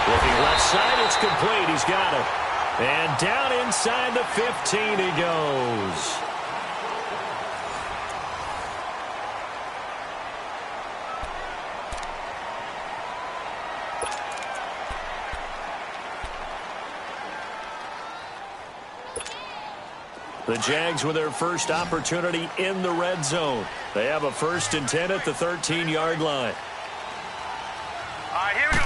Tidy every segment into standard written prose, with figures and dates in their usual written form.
Looking left side, it's complete. He's got it. And down inside the 15 he goes. The Jags with their first opportunity in the red zone. They have a 1st and 10 at the 13-yard line. All right, here we go.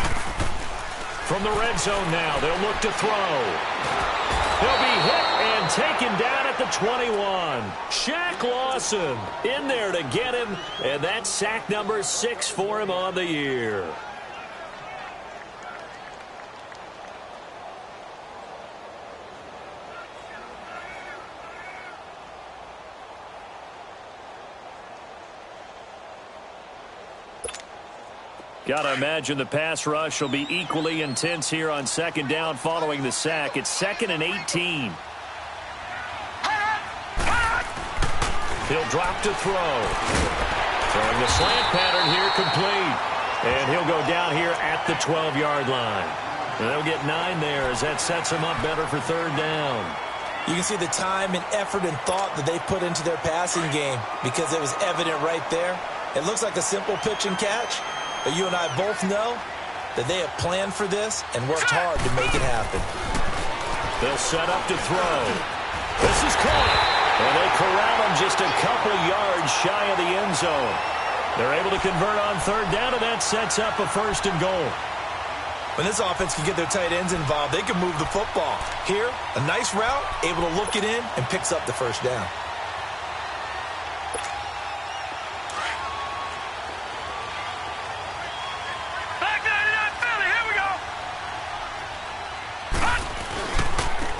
From the red zone now, they'll look to throw. He'll be hit and taken down at the 21. Shaq Lawson in there to get him, and that's sack number 6 for him on the year. Got to imagine the pass rush will be equally intense here on 2nd down following the sack. It's 2nd and 18. He'll drop to throw. Throwing the slant pattern here complete. And he'll go down here at the 12-yard line. And they'll get 9 there as that sets him up better for 3rd down. You can see the time and effort and thought that they put into their passing game because it was evident right there. It looks like a simple pitch and catch. But you and I both know that they have planned for this and worked hard to make it happen. They'll set up to throw. This is caught. And they corral him just a couple yards shy of the end zone. They're able to convert on 3rd down, and that sets up a 1st and goal. When this offense can get their tight ends involved, they can move the football. Here, a nice route, able to look it in, and picks up the 1st down.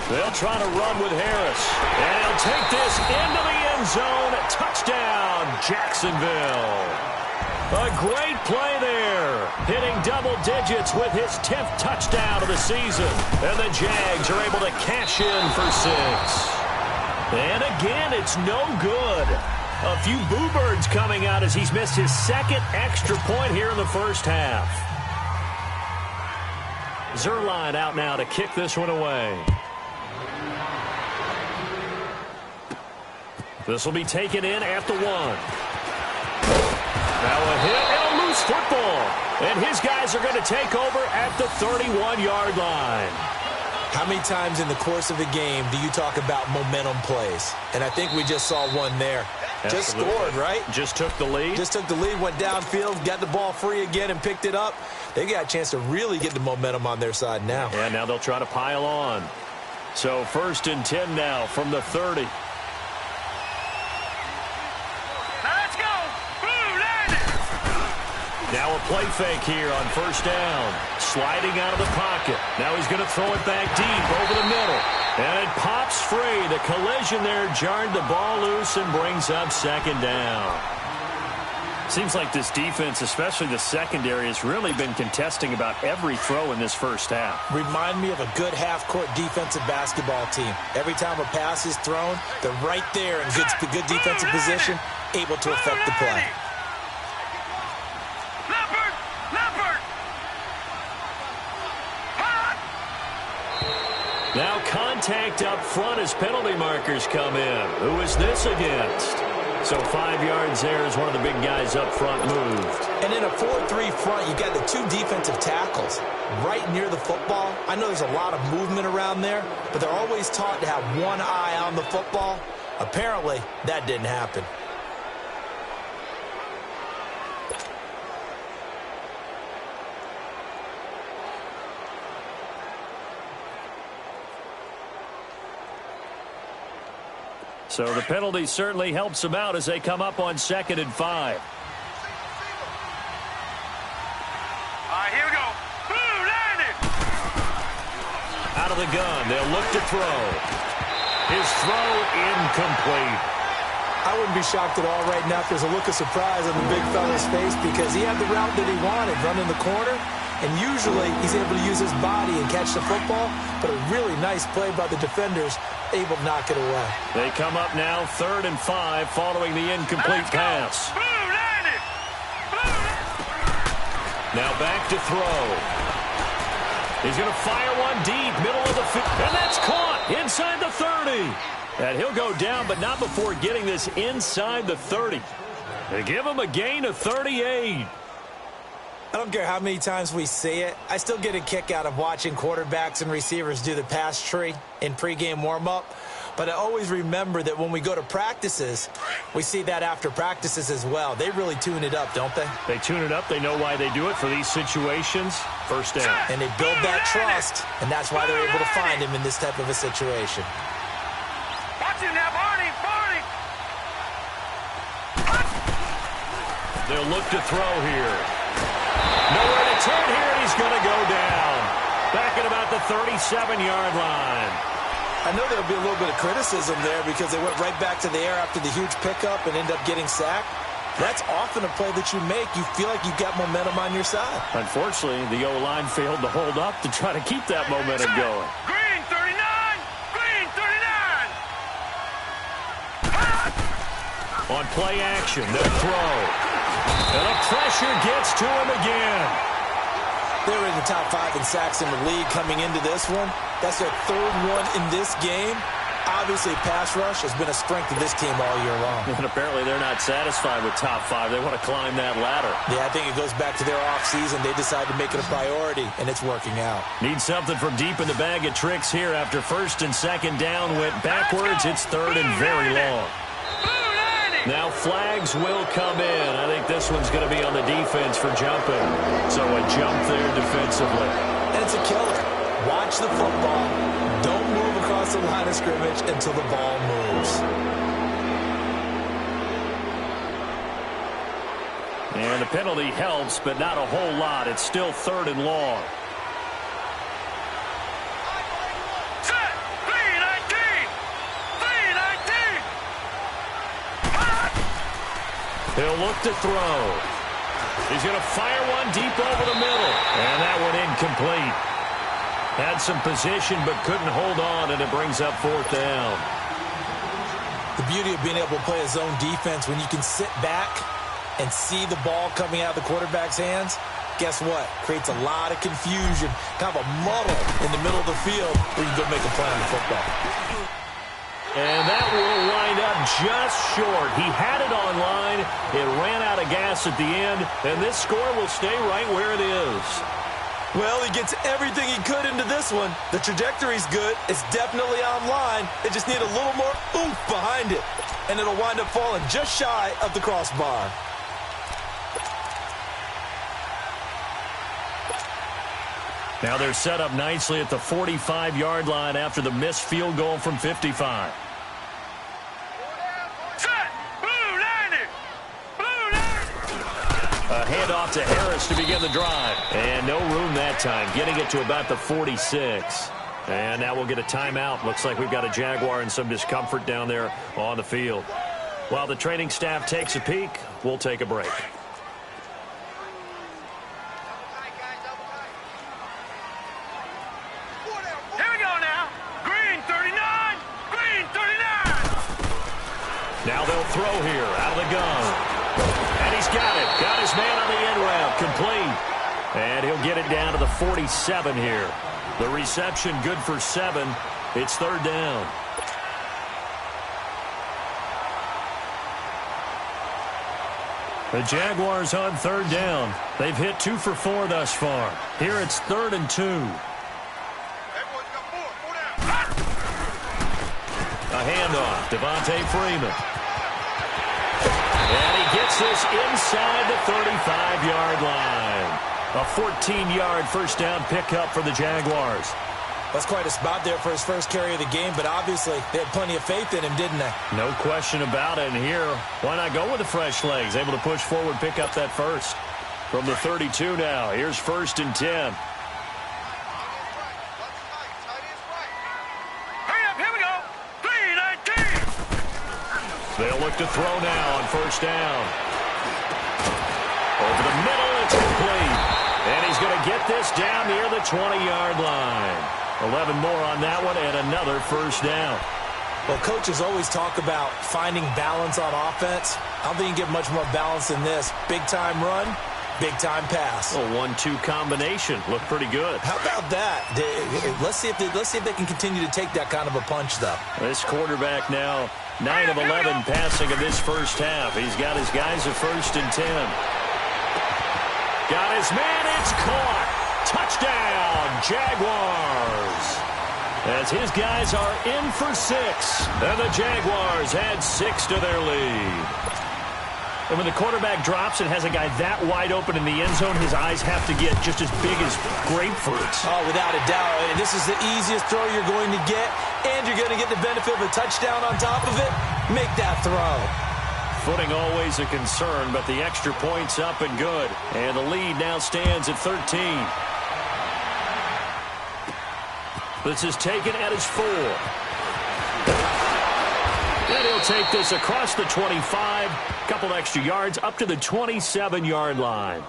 They'll try to run with Harris. And he'll take this into the end zone. Touchdown, Jacksonville. A great play there. Hitting double digits with his 10th touchdown of the season. And the Jags are able to cash in for 6. And again, it's no good. A few boo birds coming out as he's missed his 2nd extra point here in the first half. Zuerlein out now to kick this one away. This will be taken in at the 1. Now a hit and a loose football. And his guys are going to take over at the 31-yard line. How many times in the course of a game do you talk about momentum plays? And I think we just saw one there. Absolutely. Just scored, right? Just took the lead. Just took the lead, went downfield, got the ball free again and picked it up. They got a chance to really get the momentum on their side now. Yeah, now they'll try to pile on. So 1st and 10 now from the 30. Now a play fake here on 1st down. Sliding out of the pocket. Now he's going to throw it back deep over the middle. And it pops free. The collision there jarred the ball loose and brings up 2nd down. Seems like this defense, especially the secondary, has really been contesting about every throw in this first half. Remind me of a good half-court defensive basketball team. Every time a pass is thrown, they're right there in good defensive position, able to affect the play. Now contact up front as penalty markers come in. Who is this against? So 5 yards there as one of the big guys up front moved. And in a 4-3 front, you got the 2 defensive tackles right near the football. I know there's a lot of movement around there, but they're always taught to have one eye on the football. Apparently, that didn't happen. So the penalty certainly helps them out as they come up on 2nd and 5. All right, here we go. Boom, landed. Out of the gun, they'll look to throw. His throw incomplete. I wouldn't be shocked at all right now if there's a look of surprise on the big fella's face because he had the route that he wanted, running the corner, and usually he's able to use his body and catch the football, but a really nice play by the defenders, able to knock it away. They come up now 3rd and 5 following the incomplete pass. Boom, landed. Now back to throw. He's going to fire one deep, middle of the field, and that's caught inside the 30. And he'll go down, but not before getting this inside the 30. They give him a gain of 38. I don't care how many times we see it. I still get a kick out of watching quarterbacks and receivers do the pass tree in pregame warm-up. But I always remember that when we go to practices, we see that after practices as well. They really tune it up, don't they? They tune it up. They know why they do it for these situations. First down. And they build that trust, and that's why they're able to find him in this type of a situation. Watch him now, Barney! They'll look to throw here. Nowhere to turn here, and he's going to go down. Back at about the 37-yard line. I know there'll be a little bit of criticism there because they went right back to the air after the huge pickup and end up getting sacked. That's often a play that you make. You feel like you've got momentum on your side. Unfortunately, the O-line failed to hold up to try to keep that momentum going. Green 39! Green 39! On play action, they'll throw. And the pressure gets to him again. They were in the top 5 in sacks in the league coming into this one. That's their third one in this game. Obviously, pass rush has been a strength of this team all year long. And apparently they're not satisfied with top 5. They want to climb that ladder. Yeah, I think it goes back to their offseason. They decided to make it a priority, and it's working out. Need something from deep in the bag of tricks here after first and second down went backwards. It's third and very long. Now flags will come in. I think this one's going to be on the defense for jumping. So a jump there defensively. And it's a killer. Watch the football. Don't move across the line of scrimmage until the ball moves. And the penalty helps, but not a whole lot. It's still third and long. He'll look to throw. He's going to fire one deep over the middle. And that one incomplete. Had some position but couldn't hold on, and it brings up fourth down. The beauty of being able to play a zone defense when you can sit back and see the ball coming out of the quarterback's hands, guess what? Creates a lot of confusion, kind of a muddle in the middle of the field where you can go make a play on the football. And that will wind up just short. He had it on line. It ran out of gas at the end, and this score will stay right where it is. Well, he gets everything he could into this one. The trajectory's good. It's definitely on line. They just need a little more oomph behind it, and it'll wind up falling just shy of the crossbar. Now they're set up nicely at the 45-yard line after the missed field goal from 55. A handoff to Harris to begin the drive. And no room that time, getting it to about the 46. And now we'll get a timeout. Looks like we've got a Jaguar in some discomfort down there on the field. While the training staff takes a peek, we'll take a break. Now they'll throw here out of the gun. And he's got it. Got his man on the end route. Complete. And he'll get it down to the 47 here. The reception good for 7. It's third down. The Jaguars on third down. They've hit 2 for 4 thus far. Here it's 3rd and 2. A handoff. Devontae Freeman. And he gets this inside the 35-yard line. A 14-yard first down pickup for the Jaguars. That's quite a spot there for his first carry of the game, but obviously they had plenty of faith in him, didn't they? No question about it. And here, why not go with the fresh legs? Able to push forward, pick up that first. From the 32 now, here's 1st and 10. They'll look to throw now on first down. Over the middle, it's complete. And he's going to get this down near the 20-yard line. 11 more on that one and another first down. Well, coaches always talk about finding balance on offense. I don't think you can get much more balance than this. Big-time run, Big-time pass. A 1-2 combination. Looked pretty good. How about that? Let's see if they can continue to take that kind of a punch, though. This quarterback now 9 of 11 passing in this first half. He's got his guys at 1st and 10. Got his man. It's caught. Touchdown, Jaguars. As his guys are in for 6. And the Jaguars add 6 to their lead. And when the quarterback drops and has a guy that wide open in the end zone, his eyes have to get just as big as grapefruits. Oh, without a doubt. And this is the easiest throw you're going to get, and you're going to get the benefit of a touchdown on top of it. Make that throw. Footing always a concern, but the extra point's up and good. And the lead now stands at 13. This is taken at his 4. And he'll take this across the 25. Couple extra yards up to the 27-yard line.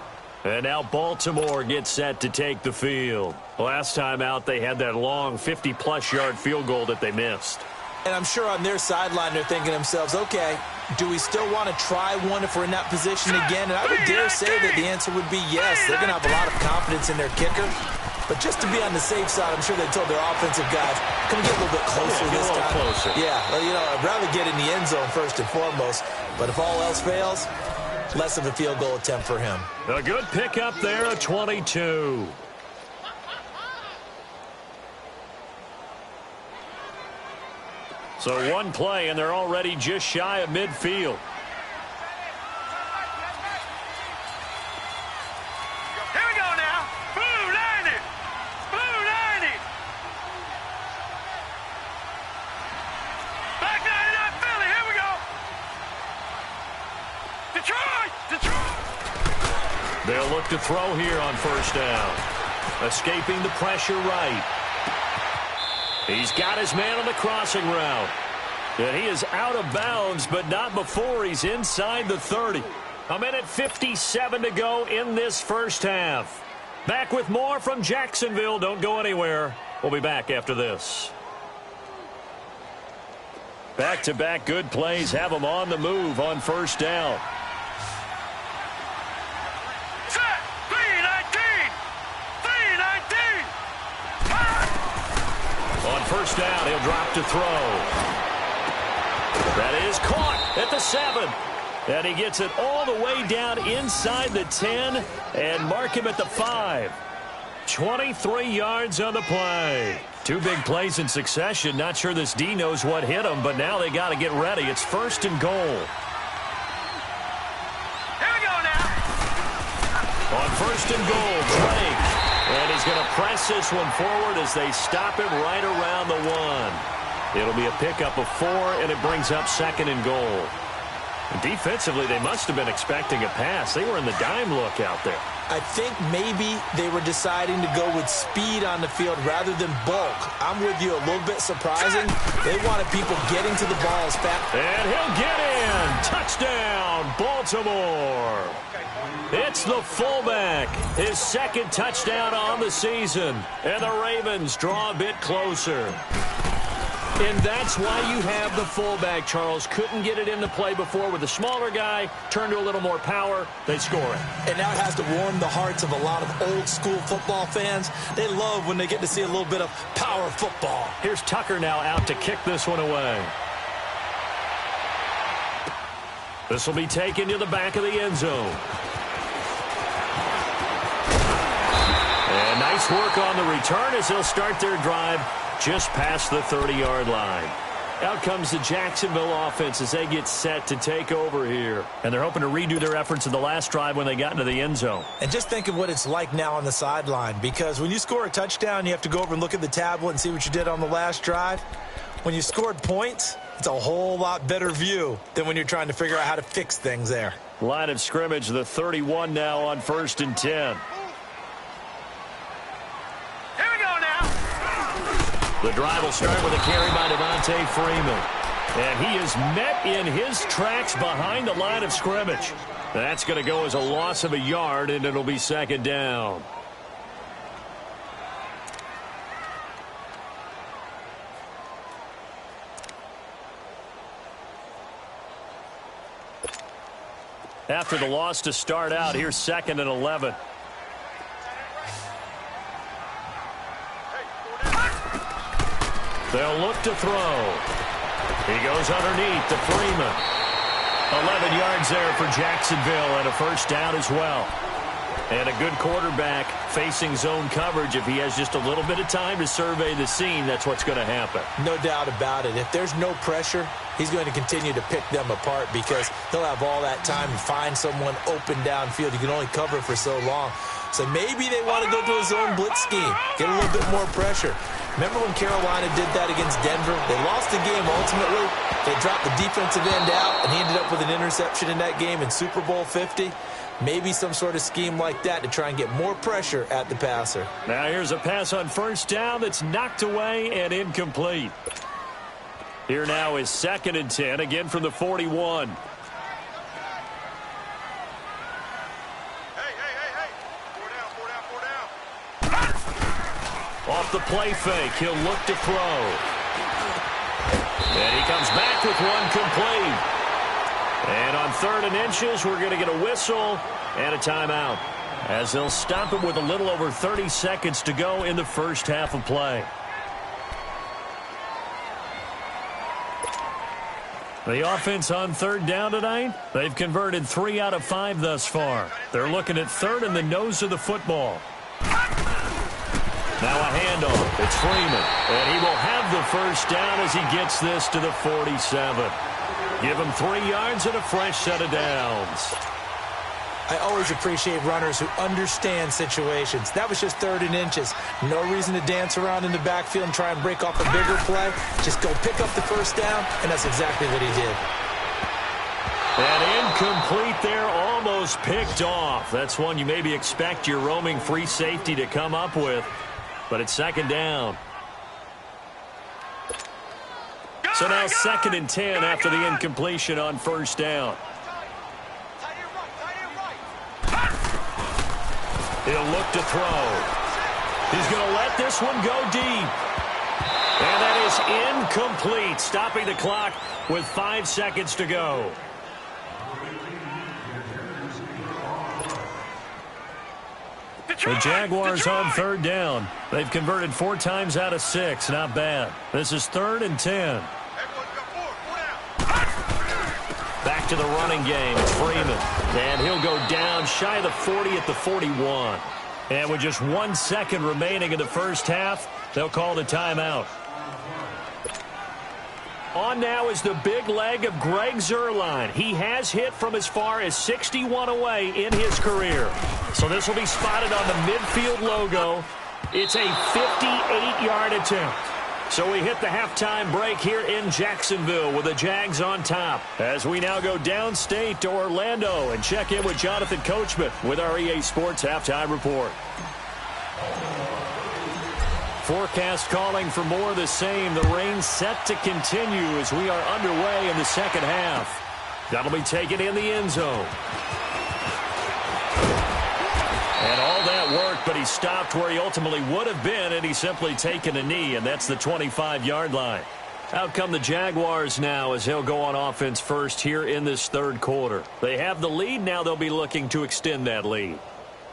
And now Baltimore gets set to take the field. Last time out, they had that long 50-plus yard field goal that they missed. And I'm sure on their sideline they're thinking to themselves, okay, do we still want to try one if we're in that position again? And I would dare say that the answer would be yes. They're going to have a lot of confidence in their kicker. But just to be on the safe side, I'm sure they told their offensive guys, come get a little bit closer this time. Closer. Yeah, well, I'd rather get in the end zone first and foremost. But if all else fails, less of a field goal attempt for him. A good pickup there, a 22. So one play, and they're already just shy of midfield. Here we go now. Blue 90. Blue 90. Back 99 Philly. Here we go. Detroit. They'll look to throw here on 1st down. Escaping the pressure right. He's got his man on the crossing route. And he is out of bounds, but not before he's inside the 30. A minute 57 to go in this first half. Back with more from Jacksonville. Don't go anywhere. We'll be back after this. Back-to-back good plays have them on the move on 1st down. Set. 319. 319. On 1st down, he'll drop to throw. That is caught at the 7. And he gets it all the way down inside the 10 and mark him at the 5. 23 yards on the play. 2 big plays in succession. Not sure this D knows what hit him, but now they got to get ready. It's 1st and goal. Here we go now. On 1st and goal, Drake. And he's going to press this one forward as they stop him right around the 1. It'll be a pickup of 4, and it brings up 2nd and goal. And defensively, they must have been expecting a pass. They were in the dime look out there. I think maybe they were deciding to go with speed on the field rather than bulk. I'm with you, a little bit surprising. They wanted people getting to the ball as fast. And he'll get in. Touchdown, Baltimore. It's the fullback. His 2nd touchdown on the season. And the Ravens draw a bit closer. And that's why you have the fullback, Charles. Couldn't get it into play before with the smaller guy. Turned to a little more power. They score it. And now it has to warm the hearts of a lot of old-school football fans. They love when they get to see a little bit of power football. Here's Tucker now out to kick this one away. This will be taken to the back of the end zone. And nice work on the return as they'll start their drive just past the 30-yard line. Out comes the Jacksonville offense as they get set to take over here. And they're hoping to redo their efforts in the last drive when they got into the end zone. And just think of what it's like now on the sideline, because when you score a touchdown, you have to go over and look at the tablet and see what you did on the last drive. When you scored points, it's a whole lot better view than when you're trying to figure out how to fix things there. Line of scrimmage, the 31 now on 1st and 10. The drive will start with a carry by Devontae Freeman. And he is met in his tracks behind the line of scrimmage. That's going to go as a loss of a yard, and it'll be 2nd down. after the loss to start out. Here's 2nd and 11. They'll look to throw. He goes underneath to Freeman. 11 yards there for Jacksonville and a first down as well. And a good quarterback facing zone coverage. If he has just a little bit of time to survey the scene, that's what's going to happen. No doubt about it. If there's no pressure, he's going to continue to pick them apart because he'll have all that time to find someone open downfield. You can only cover for so long. So maybe they want to go to a zone blitz scheme, get a little bit more pressure. Remember when Carolina did that against Denver? They lost the game ultimately. They dropped the defensive end out, and he ended up with an interception in that game in Super Bowl 50. Maybe some sort of scheme like that to try and get more pressure at the passer. Now here's a pass on first down that's knocked away and incomplete. Here now is 2nd and 10, again from the 41. Hey. 4 down. Off the play fake, he'll look to throw. And he comes back with one complete. And on 3rd and inches, we're going to get a whistle and a timeout, as they'll stop it with a little over 30 seconds to go in the first half of play. The offense on 3rd down tonight, they've converted 3 out of 5 thus far. They're looking at 3rd and the nose of the football. Now a handoff. It's Freeman. And he will have the first down as he gets this to the 47. Give him 3 yards and a fresh set of downs. I always appreciate runners who understand situations. That was just 3rd and inches. No reason to dance around in the backfield and try and break off a bigger play. Just go pick up the first down, and that's exactly what he did. And incomplete there, almost picked off. That's one you maybe expect your roaming free safety to come up with. But it's 2nd down. So now 2nd and 10 after the incompletion on first down. He'll look to throw. He's going to let this one go deep. And that is incomplete, stopping the clock with 5 seconds to go. The Jaguars on 3rd down. They've converted 4 times out of 6. Not bad. This is 3rd and 10. Back to the running game. It's Freeman. And he'll go down shy of the 40 at the 41. And with just 1 second remaining in the first half, they'll call the timeout. On now is the big leg of Greg Zuerlein. He has hit from as far as 61 away in his career. So this will be spotted on the midfield logo. It's a 58-yard attempt. So we hit the halftime break here in Jacksonville with the Jags on top. As we now go downstate to Orlando and check in with Jonathan Coachman with our EA Sports Halftime Report. Forecast calling for more of the same. The rain set to continue as we are underway in the second half. That'll be taken in the end zone. And all that work, but he stopped where he ultimately would have been, and he's simply taken a knee, and that's the 25-yard line. Out come the Jaguars now as they'll go on offense first here in this 3rd quarter. They have the lead. Now they'll be looking to extend that lead.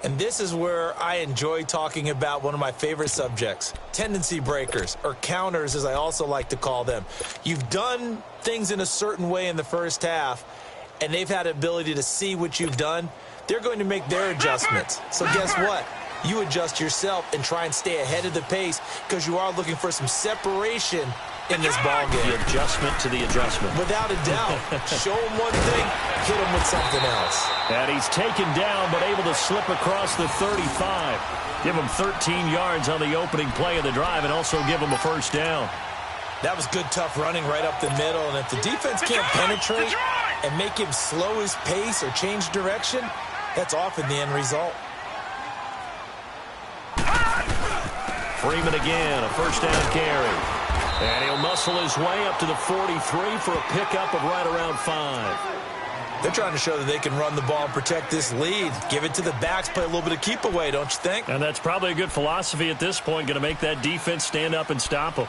And this is where I enjoy talking about one of my favorite subjects, tendency breakers, or counters as I also like to call them. You've done things in a certain way in the first half, and they've had the ability to see what you've done. They're going to make their adjustments. So guess what? You adjust yourself and try and stay ahead of the pace because you are looking for some separation in this ball game. The adjustment to the adjustment. Without a doubt. Show him one thing, hit him with something else. And he's taken down but able to slip across the 35. Give him 13 yards on the opening play of the drive and also give him a first down. That was good, tough running right up the middle. And if the defense can't penetrate and make him slow his pace or change direction, that's often the end result. Freeman again, a first down carry. And he'll muscle his way up to the 43 for a pickup of right around 5. They're trying to show that they can run the ball and protect this lead. Give it to the backs, play a little bit of keep away, don't you think? And that's probably a good philosophy at this point, going to make that defense stand up and stop them.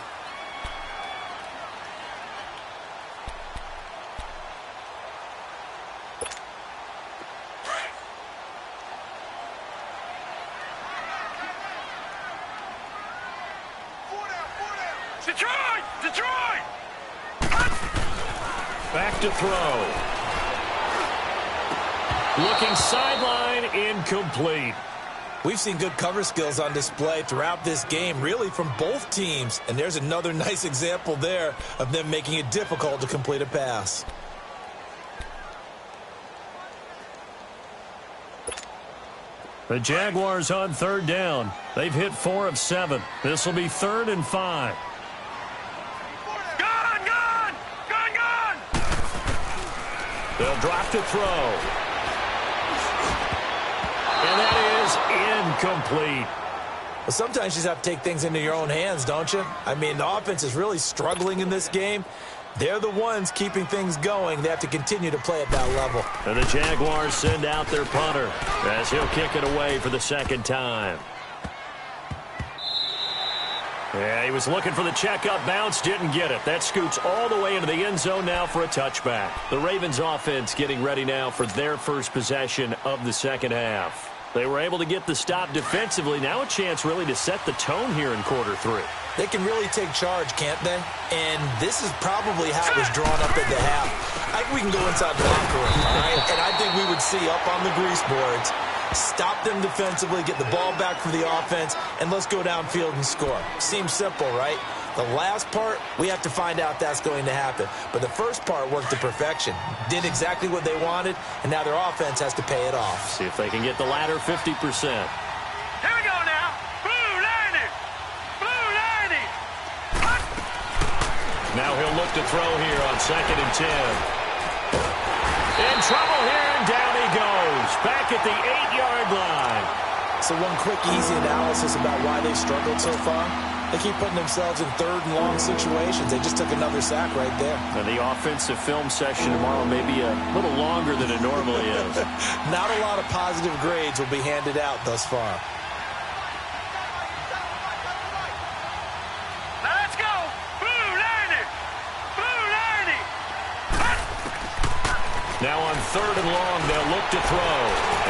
Detroit! Detroit! Back to throw. Looking sideline, incomplete. We've seen good cover skills on display throughout this game, really from both teams. And there's another nice example there of them making it difficult to complete a pass. The Jaguars on third down. They've hit 4 of 7. This will be 3rd and 5. Gone! Gone! Gone! Gone! They'll drop to throw. And that is incomplete. Well, sometimes you just have to take things into your own hands, don't you? I mean, the offense is really struggling in this game. They're the ones keeping things going. They have to continue to play at that level. And the Jaguars send out their punter as he'll kick it away for the second time. Yeah, he was looking for the checkup bounce, didn't get it. That scoots all the way into the end zone now for a touchback. The Ravens offense getting ready now for their first possession of the second half. They were able to get the stop defensively. Now a chance really to set the tone here in quarter 3. They can really take charge, can't they? And this is probably how it was drawn up at the half. I think we can go inside the locker room, all right? And I think we would see up on the grease boards, stop them defensively, get the ball back for the offense, and let's go downfield and score. Seems simple, right? The last part, we have to find out that's going to happen. But the first part worked to perfection. Did exactly what they wanted, and now their offense has to pay it off. See if they can get the latter 50%. Here we go now. Blue 90. Blue 90. Now he'll look to throw here on 2nd and 10. In trouble here, and down he goes. Back at the 8-yard line. So one quick, easy analysis about why they've struggled so far. They keep putting themselves in 3rd and long situations. They just took another sack right there. And the offensive film session tomorrow may be a little longer than it normally is. Not a lot of positive grades will be handed out thus far. Let's go. Blue 90. Blue 90. Now on 3rd and long, they'll look to throw.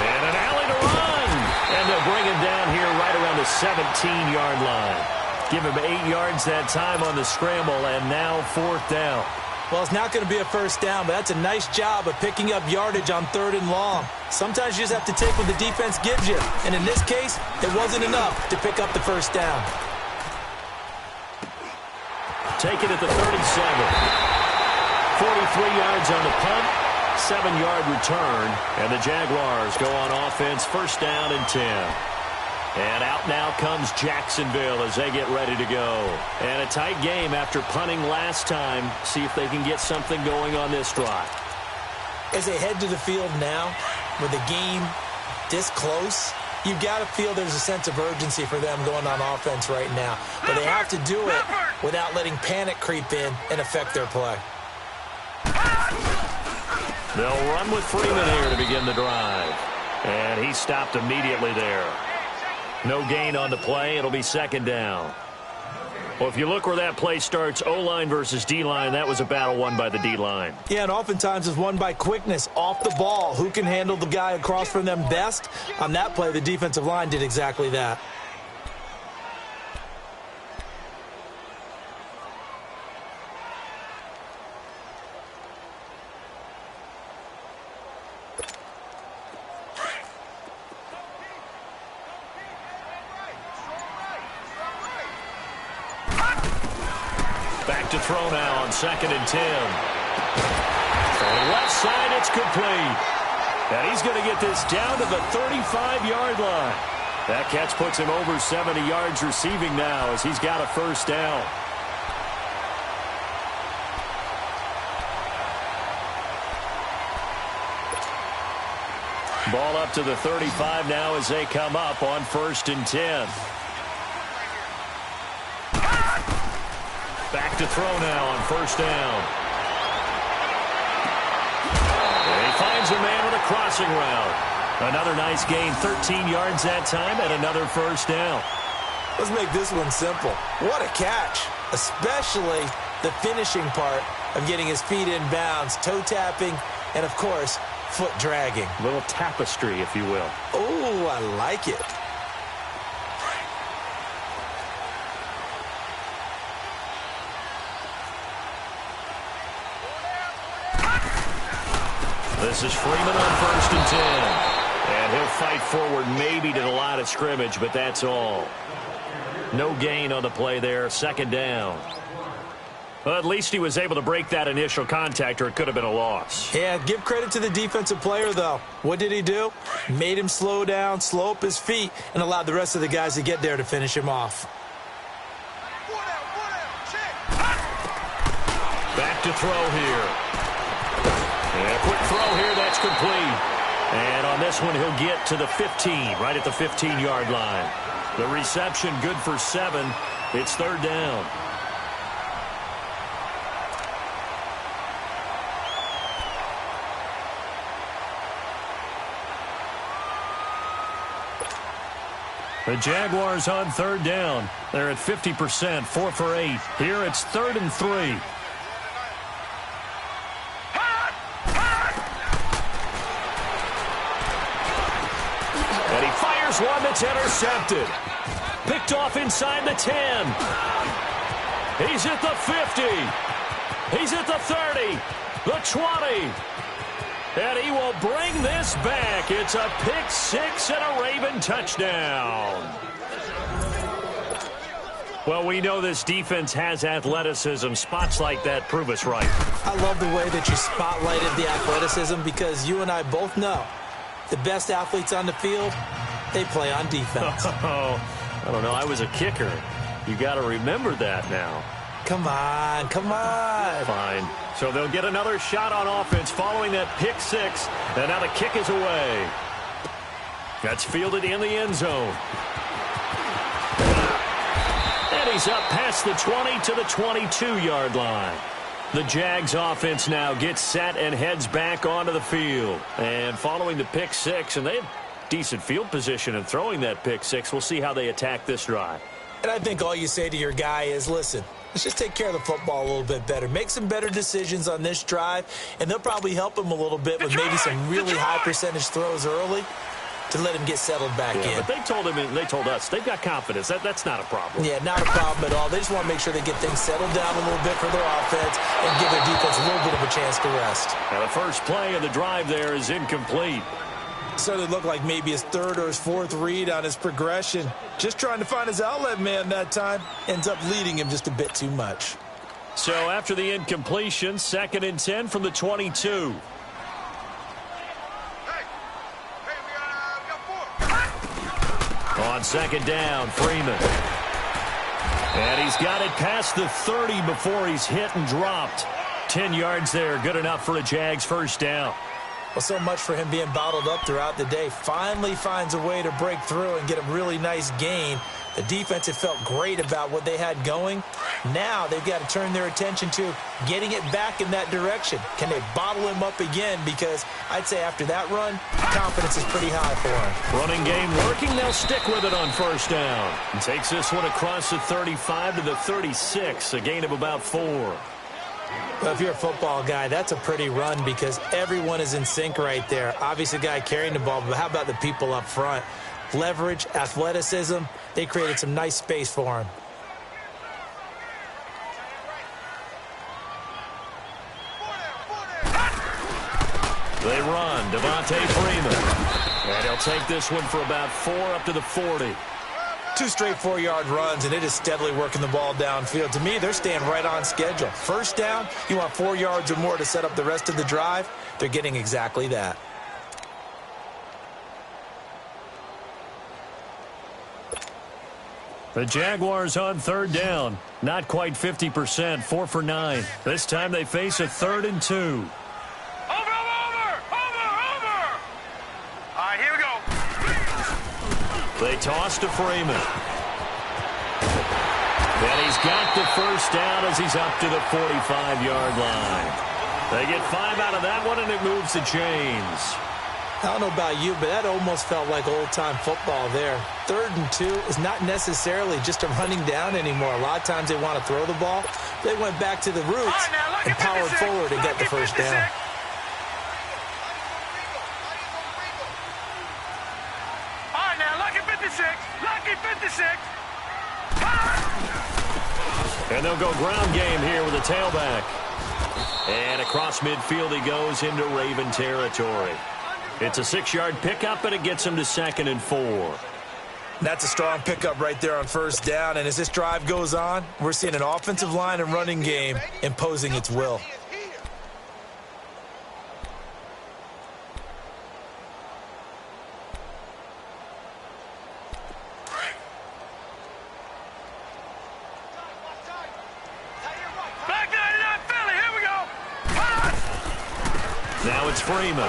And an alley to run. And they'll bring him down here right around the 17-yard line. Give him 8 yards that time on the scramble, and now 4th down. Well, it's not going to be a first down, but that's a nice job of picking up yardage on 3rd and long. Sometimes you just have to take what the defense gives you, and in this case, it wasn't enough to pick up the first down. Take it at the 37. 43 yards on the punt, 7-yard return, and the Jaguars go on offense, 1st down and 10. And out now comes Jacksonville as they get ready to go. And a tight game after punting last time. See if they can get something going on this drive. As they head to the field now, with the game this close, you've got to feel there's a sense of urgency for them going on offense right now. But they have to do it without letting panic creep in and affect their play. They'll run with Freeman here to begin the drive. And he stopped immediately there. No gain on the play. It'll be 2nd down. Well, if you look where that play starts, O-line versus D-line, that was a battle won by the D-line. Yeah, and oftentimes it's won by quickness off the ball. Who can handle the guy across from them best? On that play, the defensive line did exactly that. Back to throw now on 2nd and 10. On the left side, it's complete. And he's going to get this down to the 35-yard line. That catch puts him over 70 yards receiving now as he's got a 1st down. Ball up to the 35 now as they come up on 1st and 10. Back to throw now on 1st down. And he finds a man with a crossing route. Another nice gain, 13 yards that time, and another 1st down. Let's make this one simple. What a catch, especially the finishing part of getting his feet in bounds, toe tapping, and, of course, foot dragging. A little tapestry, if you will. Oh, I like it. This is Freeman on 1st and 10. And he'll fight forward maybe to the line of scrimmage, but that's all. No gain on the play there, 2nd down. Well, at least he was able to break that initial contact, or it could have been a loss. Yeah, give credit to the defensive player, though. What did he do? Made him slow down, slow up his feet, and allowed the rest of the guys to get there to finish him off. Back to throw here. And a quick throw here, that's complete. And on this one, he'll get to the 15, right at the 15-yard line. The reception good for 7. It's 3rd down. The Jaguars on 3rd down. They're at 50%, 4 for 8. Here it's 3rd and 3. One that's intercepted. Picked off inside the 10. He's at the 50. He's at the 30. The 20. And he will bring this back. It's a pick 6 and a Raven touchdown. Well, we know this defense has athleticism. Spots like that prove us right. I love the way that you spotlighted the athleticism because you and I both know the best athletes on the field, they play on defense. Oh, I don't know. I was a kicker. You got to remember that now. Come on, come on. Fine. So they'll get another shot on offense following that pick 6. And now the kick is away. That's fielded in the end zone. And he's up past the 20 to the 22-yard line. The Jags offense now gets set and heads back onto the field. And following the pick 6, and they have decent field position in throwing that pick 6. We'll see how they attack this drive. And I think all you say to your guy is, listen, let's just take care of the football a little bit better. Make some better decisions on this drive, and they'll probably help him a little bit with maybe some really high percentage throws early to let him get settled back in. But they told him, and they told us, they've got confidence. That's not a problem. Yeah, not a problem at all. They just want to make sure they get things settled down a little bit for their offense and give their defense a little bit of a chance to rest. Now the first play of the drive there is incomplete. Started to look like maybe his 3rd or his 4th read on his progression. Just trying to find his outlet man that time. Ends up leading him just a bit too much. So after the incompletion, 2nd and 10 from the 22. On 2nd down, Freeman. And he's got it past the 30 before he's hit and dropped. 10 yards there, good enough for a Jags first down. Well, so much for him being bottled up throughout the day. Finally finds a way to break through and get a really nice gain. The defense had felt great about what they had going. Now they've got to turn their attention to getting it back in that direction. Can they bottle him up again? Because I'd say after that run, confidence is pretty high for him. Running game working. They'll stick with it on first down. And takes this one across the 35 to the 36, a gain of about 4. Well, if you're a football guy, that's a pretty run because everyone is in sync right there. Obviously, the guy carrying the ball, but how about the people up front? Leverage, athleticism, they created some nice space for him. They run, Devontae Freeman. And he'll take this one for about 4 up to the 40. 2 straight 4-yard runs, and it is steadily working the ball downfield. To me, they're staying right on schedule. First down, you want 4 yards or more to set up the rest of the drive. They're getting exactly that. The Jaguars on 3rd down. Not quite 50%, 4 for 9. This time they face a 3rd and 2. Over! All right, here we go. They toss to Freeman. And he's got the first down as he's up to the 45-yard line. They get 5 out of that one, and it moves the chains. I don't know about you, but that almost felt like old-time football there. 3rd and 2 is not necessarily just a running down anymore. A lot of times they want to throw the ball. They went back to the roots and powered forward and got the first down. All right, now, lucky 56. Lucky 56. And they'll go ground game here with a tailback. And across midfield he goes into Raven territory. It's a 6-yard pickup, and it gets him to 2nd and 4. That's a strong pickup right there on first down. And as this drive goes on, we're seeing an offensive line and running game imposing its will. Now it's Freeman.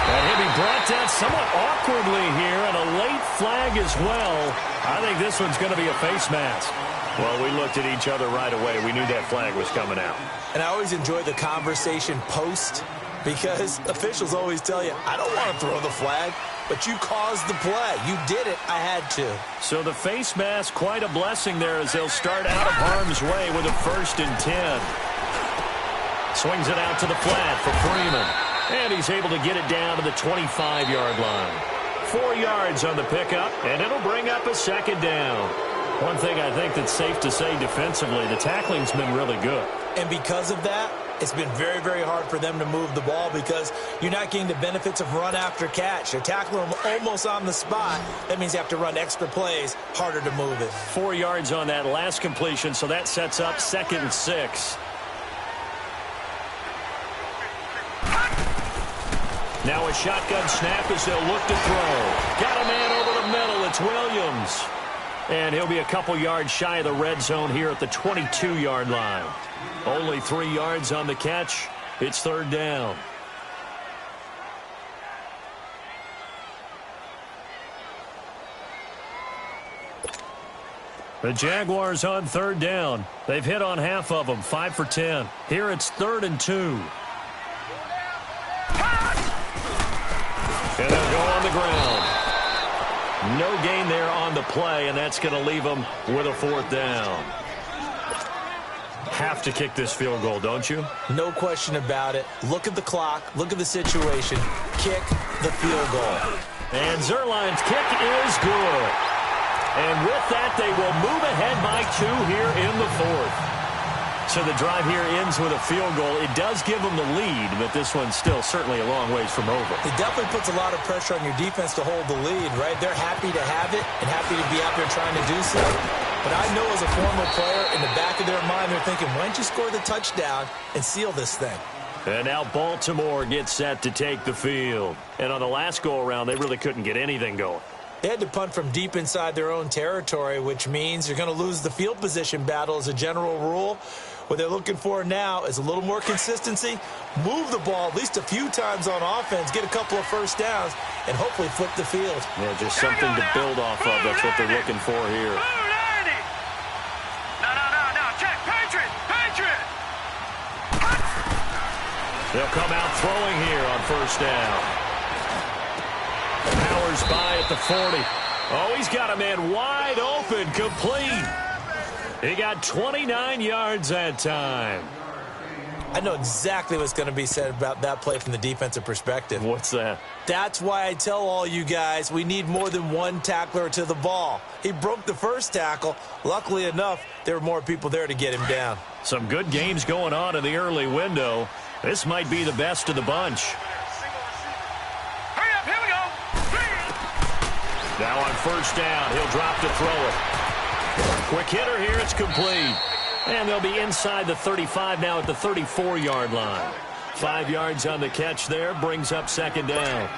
And he'll be brought down somewhat awkwardly here, and a late flag as well. I think this one's going to be a face mask. Well, we looked at each other right away. We knew that flag was coming out. And I always enjoy the conversation post, because officials always tell you, I don't want to throw the flag, but you caused the play. You did it. I had to. So the face mask, quite a blessing there as they'll start out of harm's way with a 1st and 10. Swings it out to the flat for Freeman. And he's able to get it down to the 25-yard line. 4 yards on the pickup, and it'll bring up a 2nd down. One thing I think that's safe to say defensively, the tackling's been really good. And because of that, it's been very, very hard for them to move the ball because you're not getting the benefits of run after catch. You're tackling them almost on the spot. That means you have to run extra plays, harder to move it. 4 yards on that last completion, so that sets up 2nd and 6. Now a shotgun snap as they'll look to throw. Got a man over the middle. It's Williams. And he'll be a couple yards shy of the red zone here at the 22-yard line. Only 3 yards on the catch. It's 3rd down. The Jaguars on 3rd down. They've hit on half of them, 5 for 10. Here it's 3rd and 2. And they'll go on the ground. No gain there on the play, and that's going to leave them with a 4th down. Have to kick this field goal, don't you? No question about it. Look at the clock. Look at the situation. Kick the field goal. And Zerline's kick is good. And with that, they will move ahead by 2 here in the 4th. So the drive here ends with a field goal. It does give them the lead, but this one's still certainly a long ways from over. It definitely puts a lot of pressure on your defense to hold the lead, right? They're happy to have it and happy to be out there trying to do so. But I know as a former player, in the back of their mind, they're thinking, why don't you score the touchdown and seal this thing? And now Baltimore gets set to take the field. And on the last go-around, they really couldn't get anything going. They had to punt from deep inside their own territory, which means you're going to lose the field position battle as a general rule. What they're looking for now is a little more consistency, move the ball at least a few times on offense, get a couple of first downs, and hopefully flip the field. Yeah, just something to build off of. That's what they're looking for here. No. Check. Patriot. They'll come out throwing here on 1st down. Powers by at the 40. Oh, he's got a man wide open, complete. He got 29 yards that time. I know exactly what's going to be said about that play from the defensive perspective. What's that? That's why I tell all you guys we need more than one tackler to the ball. He broke the first tackle. Luckily enough, there were more people there to get him down. Some good games going on in the early window. This might be the best of the bunch. Hurry up, here we go. Now on 1st down, he'll drop to throw it. Quick hitter here, it's complete. And they'll be inside the 35 now at the 34-yard line. 5 yards on the catch there, brings up 2nd down.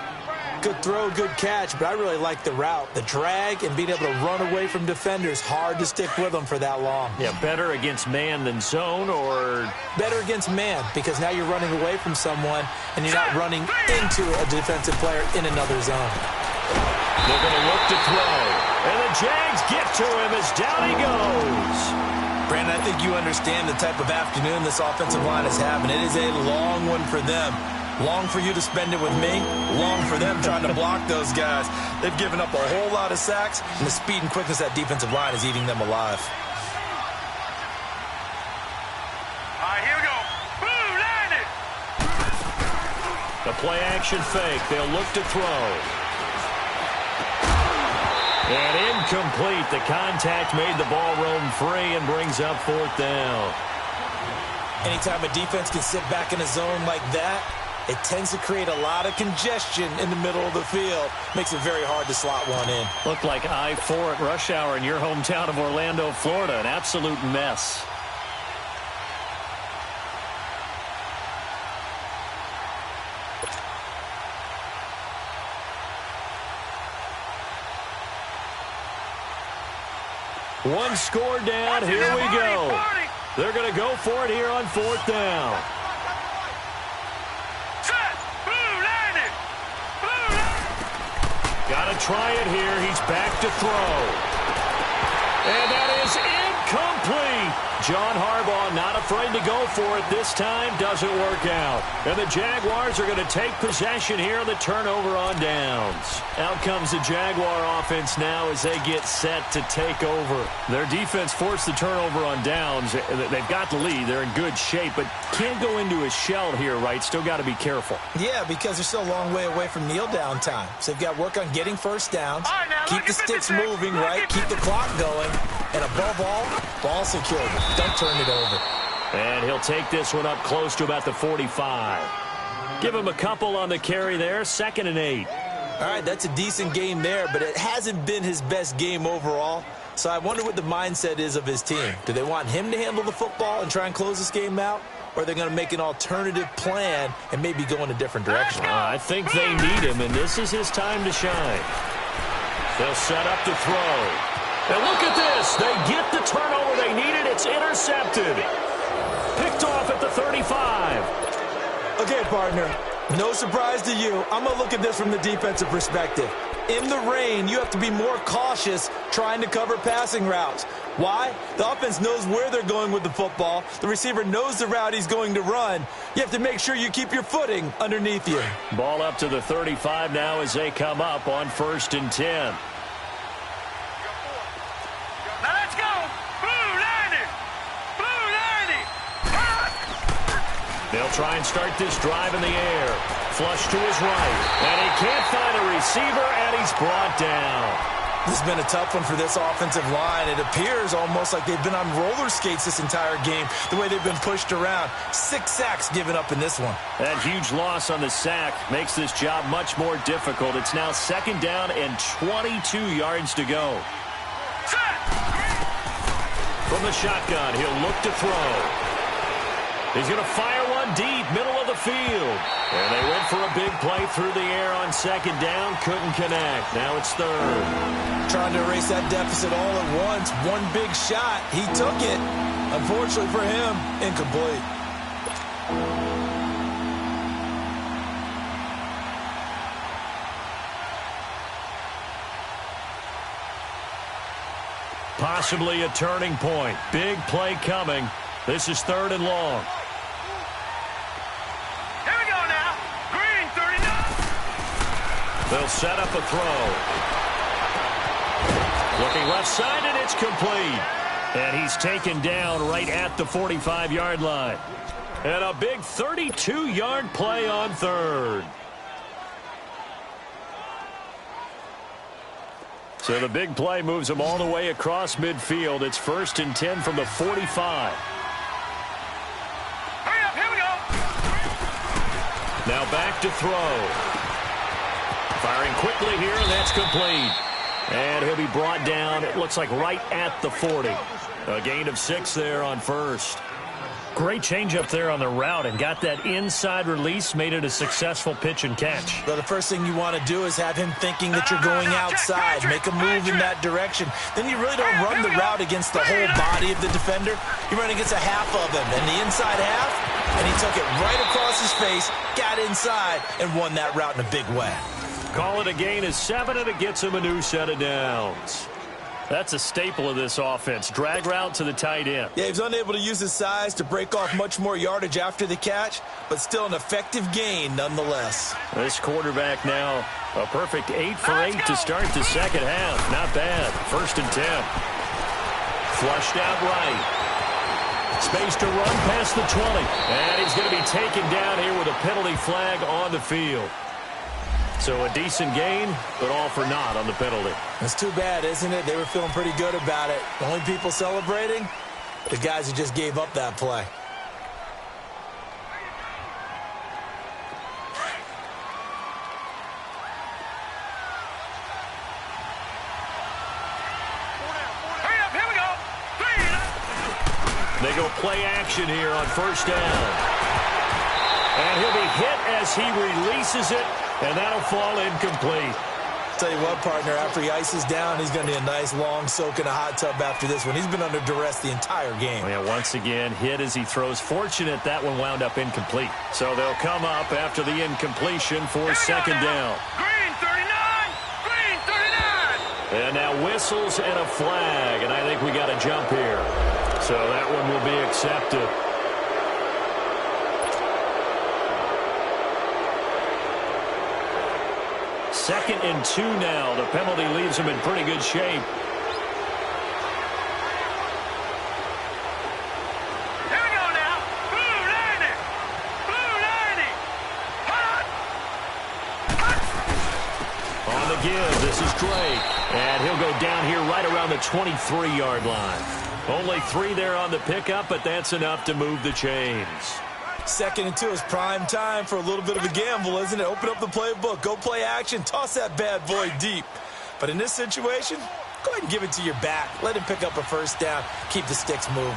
Good throw, good catch, but I really like the route. The drag and being able to run away from defenders, hard to stick with them for that long. Yeah, better against man than zone, or? Better against man, because now you're running away from someone and you're not running into a defensive player in another zone. They're going to look to throw. And the Jags get to him as down he goes. Brandon, I think you understand the type of afternoon this offensive line is having. It is a long one for them. Long for you to spend it with me. Long for them trying to block those guys. They've given up a whole lot of sacks, and the speed and quickness of that defensive line is eating them alive. All right, here we go. Boom, landed. The play action fake. They'll look to throw. And incomplete. The contact made the ball roam free and brings up 4th down. Anytime a defense can sit back in a zone like that, it tends to create a lot of congestion in the middle of the field. Makes it very hard to slot one in. Looked like I-4 at rush hour in your hometown of Orlando, Florida. An absolute mess. One score down. Here we go. They're going to go for it here on 4th down. Got to try it here. He's back to throw. And that is incomplete. John Harbaugh not afraid to go for it this time. Doesn't work out. And the Jaguars are going to take possession here on the turnover on downs. Out comes the Jaguar offense now as they get set to take over. Their defense forced the turnover on downs. They've got the lead. They're in good shape, but can't go into a shell here, right? Still got to be careful. Yeah, because they're still a long way away from kneel down time. So they've got to work on getting first downs, keep the sticks moving, right? Keep the clock going. And above all, ball secured. Don't turn it over. And he'll take this one up close to about the 45. Give him a couple on the carry there. 2nd and 8. All right, that's a decent game there, but it hasn't been his best game overall. So I wonder what the mindset is of his team. Do they want him to handle the football and try and close this game out? Or are they going to make an alternative plan and maybe go in a different direction? I think they need him, and this is his time to shine. They'll set up to throw. And look at this. They get the turnover they needed. It's intercepted. Picked off at the 35. Okay, partner. No surprise to you. I'm going to look at this from the defensive perspective. In the rain, you have to be more cautious trying to cover passing routes. Why? The offense knows where they're going with the football. The receiver knows the route he's going to run. You have to make sure you keep your footing underneath you. Ball up to the 35 now as they come up on 1st and 10. They'll try and start this drive in the air. Flush to his right. And he can't find a receiver, and he's brought down. This has been a tough one for this offensive line. It appears almost like they've been on roller skates this entire game, the way they've been pushed around. 6 sacks given up in this one. That huge loss on the sack makes this job much more difficult. It's now 2nd down and 22 yards to go. From the shotgun, he'll look to throw. He's going to fire one deep, middle of the field. And they went for a big play through the air on 2nd down. Couldn't connect. Now it's 3rd. Trying to erase that deficit all at once. One big shot. He took it. Unfortunately for him, incomplete. Possibly a turning point. Big play coming. This is 3rd and long. Here we go now. Green, 39. They'll set up a throw. Looking left side, and it's complete. And he's taken down right at the 45-yard line. And a big 32-yard play on 3rd. So the big play moves him all the way across midfield. It's 1st and 10 from the 45. Hurry up, here we go. Now back to throw. Firing quickly here, and that's complete. And he'll be brought down, it looks like right at the 40. A gain of 6 there on 1st. Great change up there on the route and got that inside release, made it a successful pitch and catch. Well, the first thing you want to do is have him thinking that you're going outside, make a move in that direction. Then you really don't run the route against the whole body of the defender. You run against a half of him, and the inside half, and he took it right across his face, got inside, and won that route in a big way. Call it a gain of 7, and it gets him a new set of downs. That's a staple of this offense. Drag route to the tight end. Yeah, he's unable to use his size to break off much more yardage after the catch, but still an effective gain nonetheless. This quarterback now, a perfect 8 for 8 to start the second half. Not bad. 1st and 10. Flushed out right. Space to run past the 20. And he's going to be taken down here with a penalty flag on the field. So a decent gain, but all for naught on the penalty. It's too bad, isn't it? They were feeling pretty good about it. The only people celebrating, the guys who just gave up that play. They go play action here on first down. And he'll be hit as he releases it, and that'll fall incomplete. Tell you what, partner, after he ices down, he's going to need a nice long soak in a hot tub after this one. He's been under duress the entire game. Yeah, once again, hit as he throws. Fortunate that one wound up incomplete. So they'll come up after the incompletion for second down. Green 39! Green 39! And now whistles and a flag, and I think we got a jump here. So that one will be accepted. Second and 2 now. The penalty leaves him in pretty good shape. Here we go now. Blue Lightning! Blue Lightning! Hot! Hot! On the give, this is Drake. And he'll go down here right around the 23-yard line. Only 3 there on the pickup, but that's enough to move the chains. Second and 2 is prime time for a little bit of a gamble, isn't it? Open up the playbook, go play action, toss that bad boy deep. But in this situation, go ahead and give it to your back. Let him pick up a first down. Keep the sticks moving. All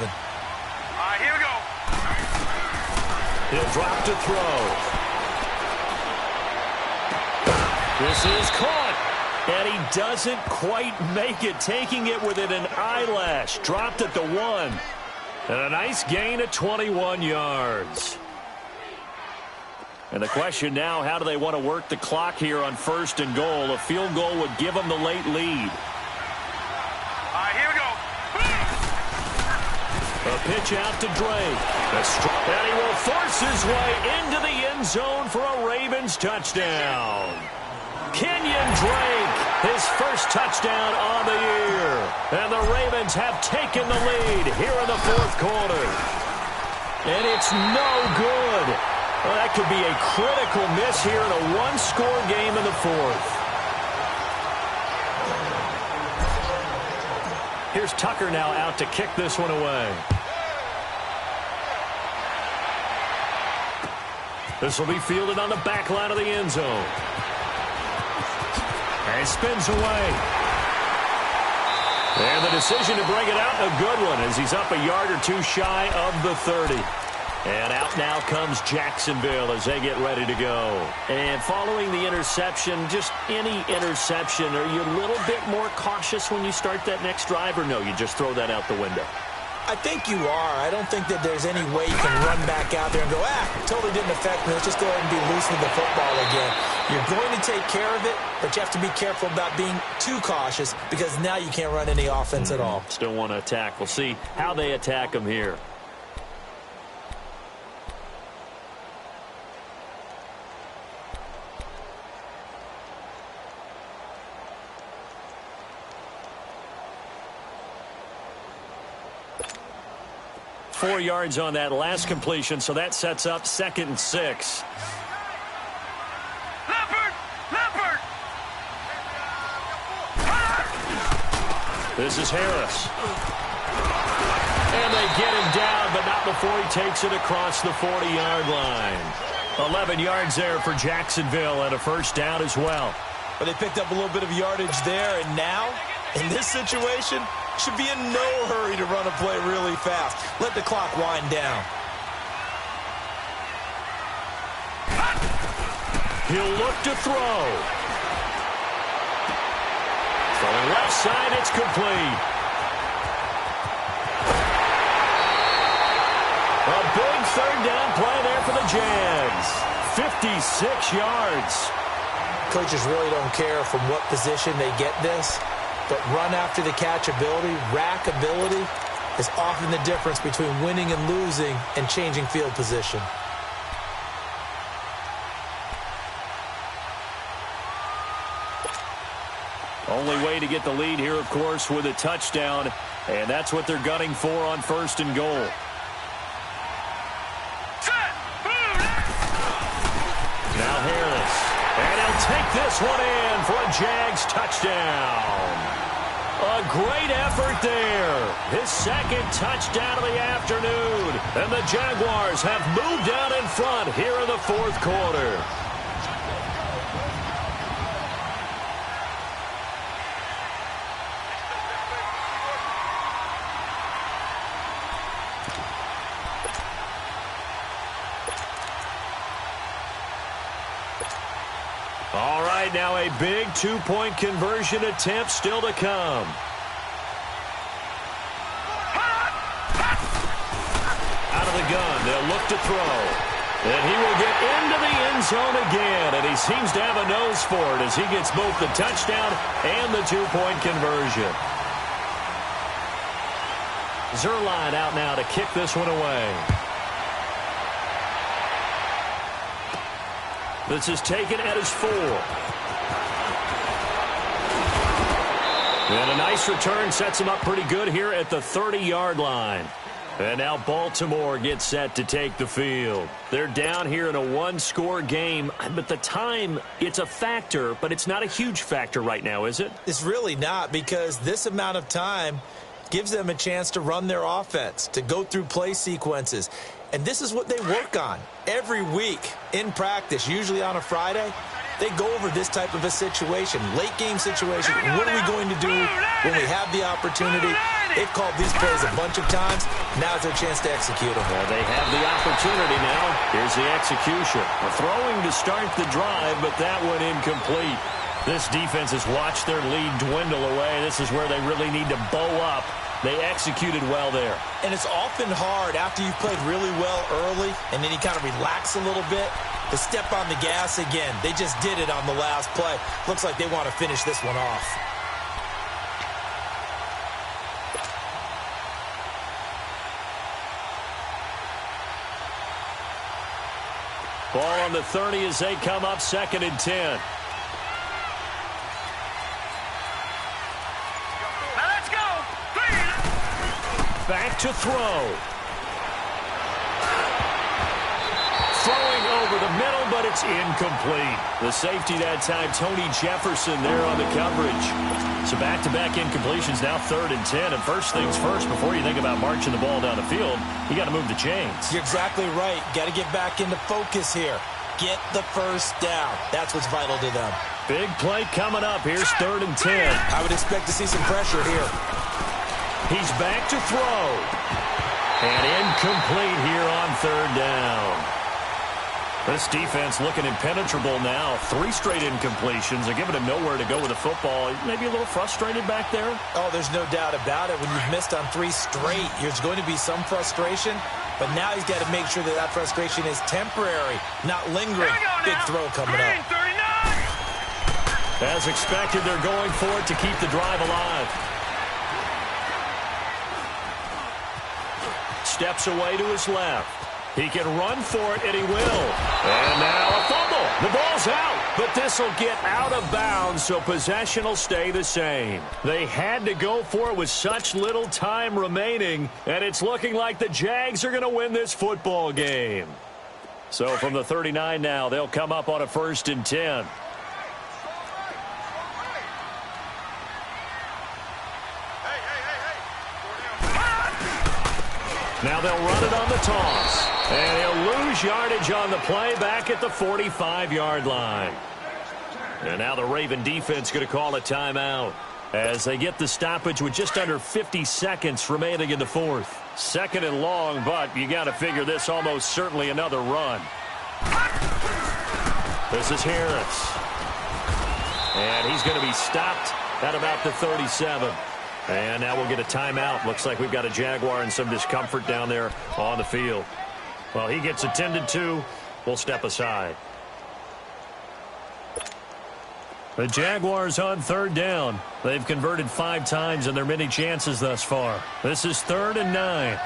right, here we go. He'll drop to throw. This is caught. And he doesn't quite make it, taking it within an eyelash. Dropped at the 1. And a nice gain of 21 yards. And the question now, how do they want to work the clock here on first and goal? A field goal would give them the late lead. All right, here we go. A pitch out to Drake. And he will force his way into the end zone for a Ravens touchdown. Kenyon Drake, his first touchdown on the year. And the Ravens have taken the lead here in the fourth quarter. And it's no good. Well, that could be a critical miss here in a one-score game in the fourth. Here's Tucker now out to kick this one away. This will be fielded on the back line of the end zone. And spins away. And the decision to bring it out, a good one, as he's up a yard or 2 shy of the 30. And out now comes Jacksonville as they get ready to go. And following the interception, just any interception, are you a little bit more cautious when you start that next drive, or no, you just throw that out the window? I think you are. I don't think that there's any way you can run back out there and go, totally didn't affect me. Let's just go ahead and be loose with the football again. You're going to take care of it, but you have to be careful about being too cautious because now you can't run any offense at all. Still want to attack. We'll see how they attack them here. Four yards on that last completion, so that sets up 2nd and 6. Leopard! This is Harris. And they get him down, but not before he takes it across the 40-yard line. 11 yards there for Jacksonville and a first down as well. But they picked up a little bit of yardage there, and now, in this situation, should be in no hurry to run a play really fast. Let the clock wind down. He'll look to throw. Throwing left side, it's complete. A big third down play there for the Jags. 56 yards. Coaches really don't care from what position they get this, but run after the catch ability, rack ability, is often the difference between winning and losing and changing field position. Only way to get the lead here, of course, with a touchdown, and that's what they're gunning for on first and goal. Now Harris, and he'll take this one in for a Jags touchdown. A great effort there. His 2nd touchdown of the afternoon, and the Jaguars have moved out in front here in the fourth quarter. right, now a big two-point conversion attempt still to come. Out of the gun, they'll look to throw. And he will get into the end zone again, and he seems to have a nose for it as he gets both the touchdown and the two-point conversion. Zuerlein out now to kick this one away. This is taken at his 4. And a nice return sets him up pretty good here at the 30-yard line. And now Baltimore gets set to take the field. They're down here in a one-score game, but the time, it's a factor, but it's not a huge factor right now, is it? It's really not, because this amount of time gives them a chance to run their offense, to go through play sequences. And this is what they work on every week in practice, usually on a Friday. They go over this type of a situation, late-game situation. What are we going to do when we have the opportunity? They've called these plays a bunch of times. Now's their chance to execute them. Well, they have the opportunity now. Here's the execution. We're throwing to start the drive, but that one incomplete. This defense has watched their lead dwindle away. This is where they really need to bow up. They executed well there. And it's often hard after you've played really well early and then you kind of relax a little bit to step on the gas again. They just did it on the last play. Looks like they want to finish this one off. Ball on the 30 as they come up 2nd and 10. Back to throw. Throwing over the middle, but it's incomplete. The safety that time, Tony Jefferson there on the coverage. So back-to-back incompletions, now 3rd and 10. And first things first, before you think about marching the ball down the field, you got to move the chains. You're exactly right. Got to get back into focus here. Get the first down. That's what's vital to them. Big play coming up. Here's 3rd and 10. I would expect to see some pressure here. He's back to throw. And incomplete here on 3rd down. This defense looking impenetrable now. 3 straight incompletions. They're giving him nowhere to go with the football. Maybe a little frustrated back there. Oh, there's no doubt about it. When you've missed on 3 straight, there's going to be some frustration. But now he's got to make sure that that frustration is temporary, not lingering. Big throw coming up. As expected, they're going for it to keep the drive alive. Steps away to his left. He can run for it, and he will. And now a fumble. The ball's out, but this will get out of bounds, so possession will stay the same. They had to go for it with such little time remaining, and it's looking like the Jags are going to win this football game. So from the 39 now, they'll come up on a 1st and 10. Now they'll run it on the toss. And he'll lose yardage on the play back at the 45-yard line. And now the Raven defense going to call a timeout as they get the stoppage with just under 50 seconds remaining in the 4th. 2nd and long, but you got to figure this almost certainly another run. This is Harris. And he's going to be stopped at about the 37. And now we'll get a timeout. Looks like we've got a Jaguar in some discomfort down there on the field. Well, he gets attended to. We'll step aside. The Jaguars on 3rd down. They've converted 5 times in their many chances thus far. This is 3rd and 9.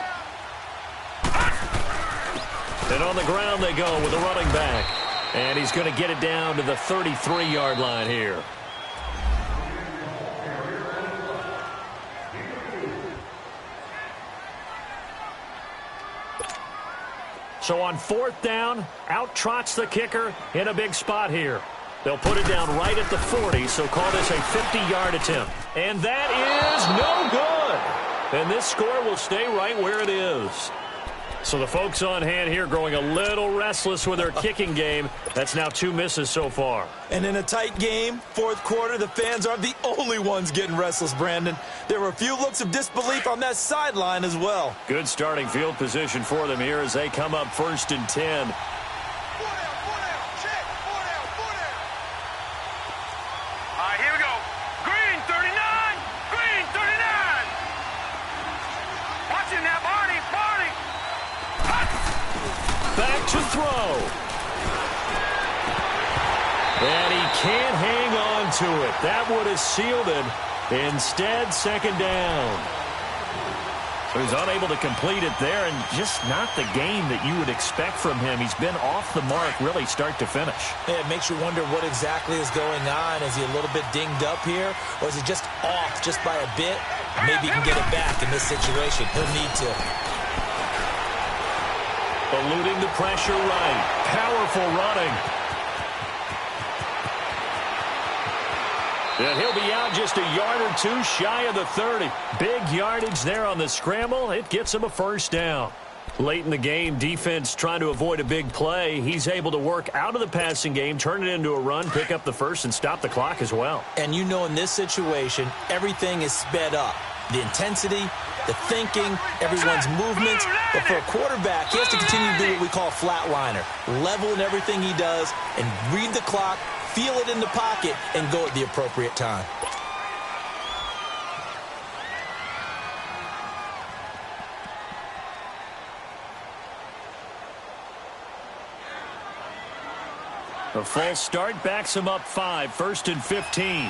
And on the ground they go with a running back. And he's going to get it down to the 33-yard line here. So on 4th down, out trots the kicker in a big spot here. They'll put it down right at the 40, so call this a 50-yard attempt. And that is no good. And this score will stay right where it is. So the folks on hand here growing a little restless with their kicking game. That's now 2 misses so far. And in a tight game, 4th quarter, the fans aren't the only ones getting restless, Brandon. There were a few looks of disbelief on that sideline as well. Good starting field position for them here as they come up 1st and 10. to throw. And he can't hang on to it. That would have sealed it. Instead, second down. He was unable to complete it there, and just not the game that you would expect from him. He's been off the mark really start to finish. Yeah, it makes you wonder what exactly is going on. Is he a little bit dinged up here, or is he just off just by a bit? Maybe he can get it back in this situation. He'll need to. Eluding the pressure right. Powerful running. And he'll be out just a yard or two shy of the 30. Big yardage there on the scramble. It gets him a first down. Late in the game, defense trying to avoid a big play. He's able to work out of the passing game, turn it into a run, pick up the first, and stop the clock as well. And you know, in this situation, everything is sped up. The intensity, the thinking, everyone's movements. But for a quarterback, he has to continue to do what we call flatliner. Level in everything he does and read the clock, feel it in the pocket, and go at the appropriate time. A false start backs him up 5, 1st and 15.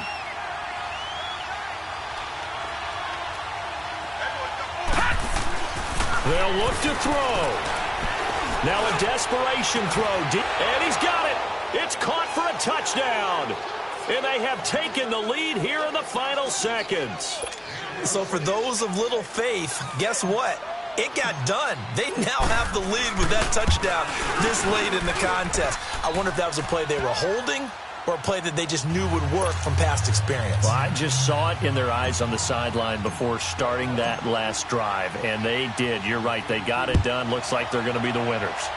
They'll look to throw. Now a desperation throw. And he's got it. It's caught for a touchdown. And they have taken the lead here in the final seconds. So for those of little faith, guess what? It got done. They now have the lead with that touchdown this late in the contest. I wonder if that was a play they were holding or a play that they just knew would work from past experience. Well, I just saw it in their eyes on the sideline before starting that last drive, and they did. You're right. They got it done. Looks like they're going to be the winners.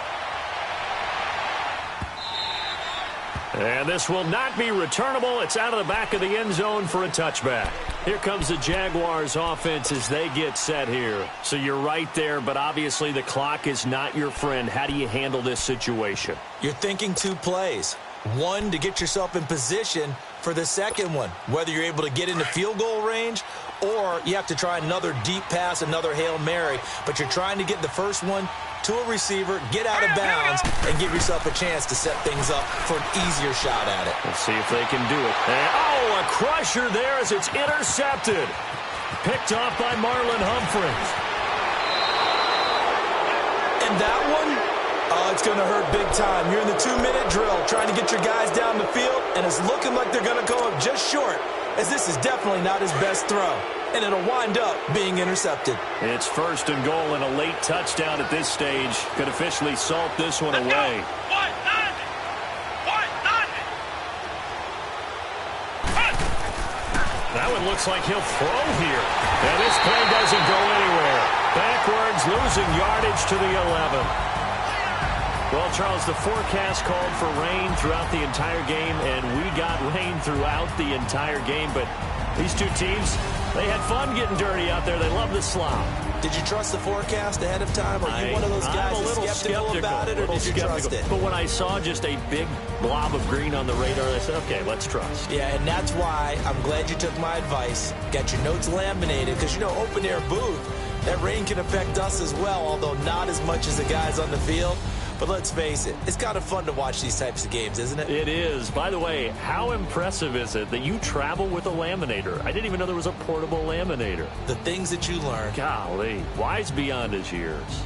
And this will not be returnable. It's out of the back of the end zone for a touchback. Here comes the Jaguars offense as they get set here. So you're right there, but obviously the clock is not your friend. How do you handle this situation? You're thinking 2 plays. One, to get yourself in position for the second one, whether you're able to get into field goal range or you have to try another deep pass, another Hail Mary. But you're trying to get the first one to a receiver, get out of bounds, and give yourself a chance to set things up for an easier shot at it. Let's see if they can do it. And, oh, a crusher there as it's intercepted. Picked off by Marlon Humphreys. And that one, it's going to hurt big time. You're in the 2-minute drill trying to get your guys down the field, and it's looking like they're going to go up just short, as this is definitely not his best throw. And it'll wind up being intercepted. It's 1st and goal and a late touchdown at this stage. Could officially salt this one away. That one looks like he'll throw here. And this play doesn't go anywhere. Backwards, losing yardage to the 11. Well, Charles, the forecast called for rain throughout the entire game, and we got rain throughout the entire game. But these two teams, they had fun getting dirty out there. They love the slop. Did you trust the forecast ahead of time? Are you one of those guys that's skeptical about it, or did you trust it? But when I saw just a big blob of green on the radar, I said, okay, let's trust. Yeah, and that's why I'm glad you took my advice. Got your notes laminated, because, you know, open-air booth, that rain can affect us as well, although not as much as the guys on the field. But let's face it, it's kind of fun to watch these types of games, isn't it? It is. By the way, how impressive is it that you travel with a laminator? I didn't even know there was a portable laminator. The things that you learn. Golly, wise beyond his years.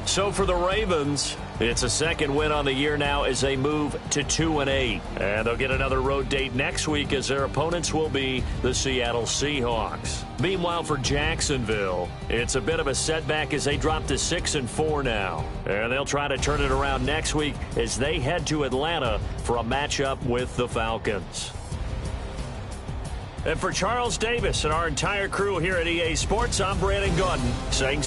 So for the Ravens, it's a second win on the year now as they move to 2-8. And they'll get another road date next week as their opponents will be the Seattle Seahawks. Meanwhile, for Jacksonville, it's a bit of a setback as they drop to 6-4 now. And they'll try to turn it around next week as they head to Atlanta for a matchup with the Falcons. And for Charles Davis and our entire crew here at EA Sports, I'm Brandon Gaudin saying